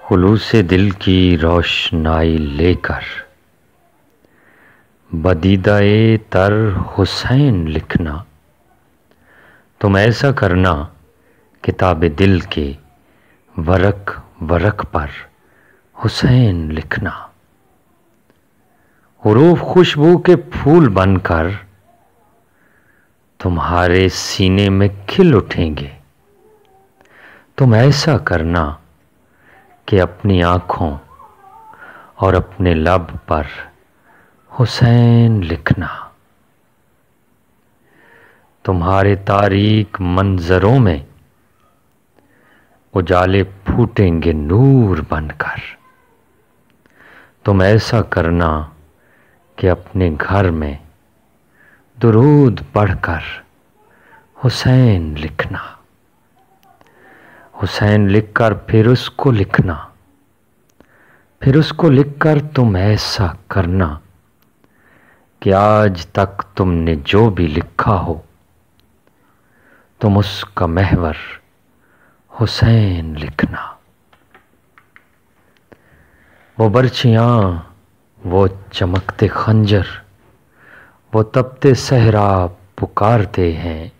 खुलूसे दिल की रोशनाई लेकर बदीदाए तर हुसैन लिखना। तुम ऐसा करना किताब दिल के वरक वरक पर हुसैन लिखना। हुरूफ खुशबू के फूल बनकर तुम्हारे सीने में खिल उठेंगे। तुम ऐसा करना कि अपनी आँखों और अपने लब पर हुसैन लिखना। तुम्हारे तारीक मंजरों में उजाले फूटेंगे नूर बनकर। तुम ऐसा करना कि अपने घर में दुरूद पढ़कर हुसैन लिखना। हुसैन लिखकर फिर उसको लिखना। फिर उसको लिखकर तुम ऐसा करना कि आज तक तुमने जो भी लिखा हो तुम उसका महवर हुसैन लिखना। वो बर्छियाँ, वो चमकते खंजर, वो तपते सहरा पुकारते हैं।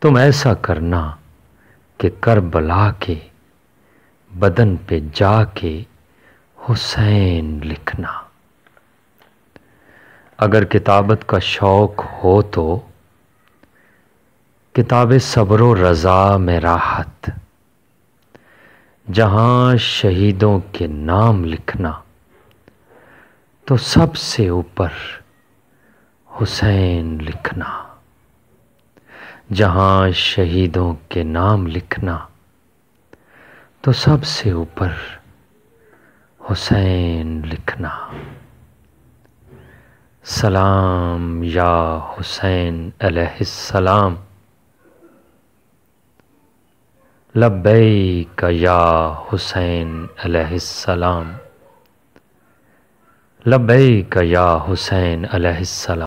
तुम ऐसा करना कि करबला के बदन पे जाके हुसैन लिखना। अगर किताबत का शौक हो तो किताब सब्र रज़ा में राहत, जहाँ शहीदों के नाम लिखना तो सबसे ऊपर हुसैन लिखना। जहाँ शहीदों के नाम लिखना तो सबसे ऊपर हुसैन लिखना। सलाम या हुसैन अलैहिस्सलाम, लब्बैक या हुसैन अलैहिस्सलाम, लब्बैक या हुसैन अलैहिस्सलाम।